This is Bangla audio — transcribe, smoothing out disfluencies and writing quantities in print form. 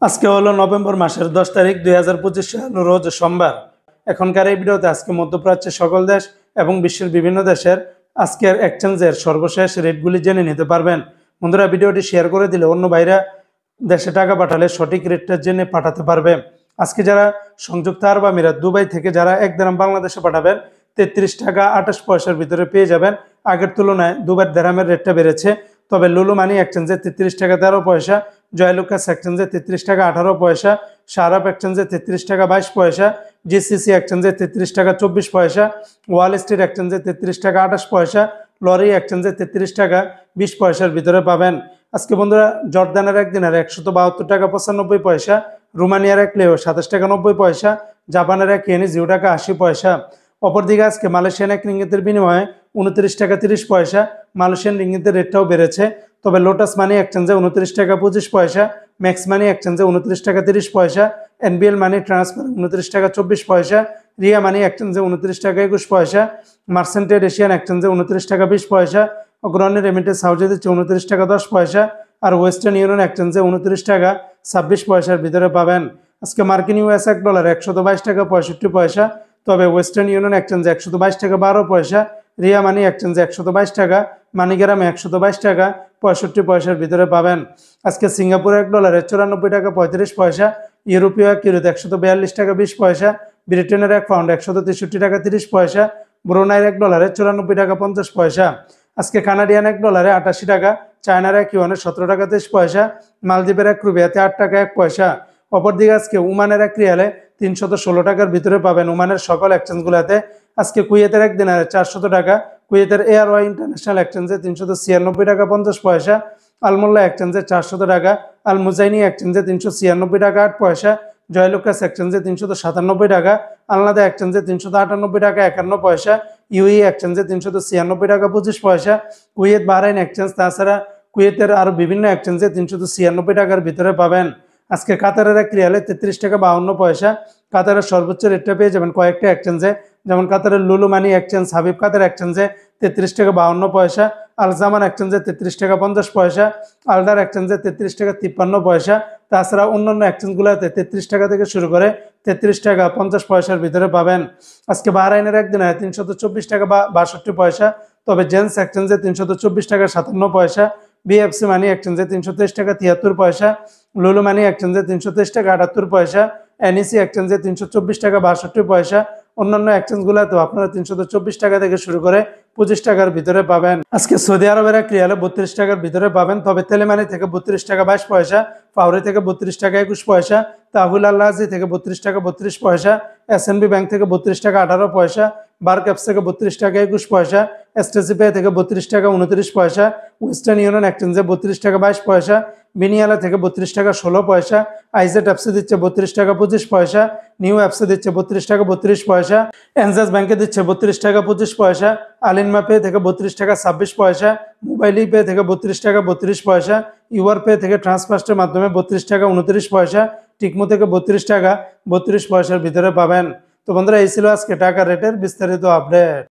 আজকে হলো নভেম্বর মাসের 10 তারিখ 2025 সাল রোজ সোমবার। এখনকার এই ভিডিওতে আজকে মধ্যপ্রাচ্যের সকল দেশ এবং বিশ্বের বিভিন্ন দেশের আজকের এক্সচেঞ্জের সর্বশেষ রেটগুলি জেনে নিতে পারবেন। বন্ধুরা, ভিডিওটি শেয়ার করে দিলে অন্য ভাইরা দেশে টাকা পাঠালে সঠিক রেটটা জেনে পাঠাতে পারবে। আজকে যারা সংযুক্ত আরব আমিরাত দুবাই থেকে যারা 1 দিরহাম বাংলাদেশে পাঠাবেন 33 টাকা 28 পয়সার ভিতরে পেয়ে যাবেন। আগের তুলনায় দুবাই দিরহামের রেটটা বেড়েছে, তবে লুলু মানি এক্সচেঞ্জে 33 টাকা 13 পয়সা, জয়লুকাস এক্সচেঞ্জে 33 টাকা 18 পয়সা, শারাপ এক্সচেঞ্জে 33 টাকা 22 পয়সা, জিসিসি এক্সচেঞ্জে 33 টাকা 24 পয়সা, ওয়াল স্ট্রিট এক্সচেঞ্জে 33 টাকা 28 পয়সা, লরি এক্সচেঞ্জে 33 টাকা 20 পয়সার ভিতরে পাবেন। আজকে বন্ধুরা, জর্দানের 1 দিনার 172 টাকা 95 পয়সা, রোমানিয়ার 1 লেও 27 টাকা 90 পয়সা, জাপানের 1 ইয়েনি 0 টাকা 80 পয়সা। অপরদিকে আজকে মালয়েশিয়ান 1 রিঙ্গিতের বিনিময়ে 29 টাকা 30 পয়সা, মালয়েশিয়ান রিঙ্গিতের রেটটাও বেড়েছে। তবে লোটাস মানি এক্সচেঞ্জে 29 টাকা 25 পয়সা, ম্যাক্স মানি এক্সচেঞ্জে 29 টাকা 30 পয়সা, এনবিএল মানি ট্রান্সফার 29 টাকা 24 পয়সা, রিয়া মানি এক্সচেঞ্জে 29 টাকা 21 পয়সা, মার্সেন্টেড এশিয়ান এক্সচেঞ্জে 29 টাকা 20 পয়সা, অগ্রণী রেমিটেন্স হাউসে দিচ্ছে 29 টাকা 10 পয়সা, আর ওয়েস্টার্ন ইউনিয়ন এক্সচেঞ্জে 29 টাকা 26 পয়সার ভিতরে পাবেন। আজকে মার্কিন ইউএস $1 122 টাকা 65 পয়সা, তবে ওয়েস্টার্ন ইউনিয়ন এক্সচেঞ্জে 122 টাকা 12 পয়সা, রিয়া মানি এক্সচেঞ্জে 122 টাকা, মানিগ্রামে 122 টাকা 65 পয়সার ভিতরে পাবেন। আজকে সিঙ্গাপুরে $1 94 টাকা 35 পয়সা, ইউরোপীয় ইউরোতে 142 টাকা 20 পয়সা, ব্রিটেনের 1 পাউন্ড 163 টাকা 30 পয়সা, ব্রুনাইয়ের $1 94 টাকা 50 পয়সা। আজকে কানাডিয়ান $1 88 টাকা, চায়নার 1 ইউয়ানে 17 টাকা 23 পয়সা, মালদ্বীপের 1 রুপিয়াতে 8 টাকা 1 পয়সা। অপরদিকে আজকে ওমানের 1 রিয়ালে 316 টাকার ভিতরে পাবেন ওমানের সকল এক্সচেঞ্জগুলোতে। আজকে কুয়েতের 1 দিনারে 400 টাকা, কুয়েতের এয়ারওয়াই ইন্টারন্যাশনাল এক্সচেঞ্জে 396 টাকা 50 পয়সা, আলমোল্লা এক্সচেঞ্জে 400 টাকা, আল মুজাইনি এক্সচেঞ্জে 396 টাকা 8 পয়সা, জয়লুকাস এক্সচেঞ্জে 397 টাকা, আলনাদা এক্সচেঞ্জে 398 টাকা 51 পয়সা, ইউই এক্সচেঞ্জে 396 টাকা 25 পয়সা, কুয়েত বাহরাইন এক্সচেঞ্জ, তাছাড়া কুয়েতের আরও বিভিন্ন এক্সচেঞ্জে 396 টাকার ভিতরে পাবেন। আজকে কাতারের 1 রিয়ালে 33 টাকা 52 পয়সা, কাতারের সর্বোচ্চ রেটটা পেয়ে যাবেন কয়েকটা এক্সচেঞ্জে, যেমন কাতারের লুলু মানি এক্সচেঞ্জ, হাবিব কাতার এক্সচেঞ্জে 33 টাকা 52 পয়সা, আল জামান এক্সচেঞ্জে 33 টাকা 50 পয়সা, আলদার এক্সচেঞ্জে 33 টাকা 53 পয়সা। তাছাড়া অন্যান্য এক্সচেঞ্জগুলোতে 33 টাকা থেকে শুরু করে 33 টাকা 50 পয়সার ভিতরে পাবেন। আজকে বাহরাইনের 1 দিনে 324 টাকা 62 পয়সা, তবে জেন্স এক্সচেঞ্জে 324 টাকা 57 পয়সা, বিএফসি মানি এক্সচেঞ্জে 323 টাকা 73 পয়সা, লুলু মানি এক্সচেঞ্জে 323 টাকা 78 পয়সা, এনইসি এক্সচেঞ্জে 324 টাকা 62 পয়সা। অন্যান্য এক্সচেঞ্জগুলোতেও আপনারা 324 টাকা থেকে শুরু করে 25 টাকার ভিতরে পাবেন। আজকে সৌদি আরবের 1 রিয়ালে 32 টাকার ভিতরে পাবেন, তবে তেলেমানি থেকে 32 টাকা 22 পয়সা, ফাউরি থেকে 32 টাকা 21 পয়সা, তাহুল আল্লাহি থেকে 32 টাকা 32 পয়সা, এসএনবি ব্যাংক থেকে 32 টাকা 18 পয়সা, বার ক্যাপস থেকে 32 টাকা 21 পয়সা, এসটিসি পে থেকে 32 টাকা 29 পয়সা, ওয়েস্টার্ন ইউনিয়ন এক্সচেঞ্জে 32 টাকা 22 পয়সা, বিনিয়ালা থেকে 32 টাকা 16 পয়সা, আইজেড অ্যাপসে দিচ্ছে 32 টাকা 25 পয়সা, নিউ অ্যাপসে দিচ্ছে 32 টাকা 32 পয়সা, এনজাস ব্যাংকে দিচ্ছে 32 টাকা 25 পয়সা, আলিনমা পে থেকে 32 টাকা 26 পয়সা, মোবাইল পে থেকে 32 টাকা 32 পয়সা, ইউআর পে থেকে ট্রান্সফার্স্টের মাধ্যমে 32 টাকা 29 পয়সা, টিকমো থেকে 32 টাকা 32 পয়সার ভিতরে পাবেন। তো বন্ধুরা, এই ছিল আজকে টাকা রেটের বিস্তারিত আপডেট।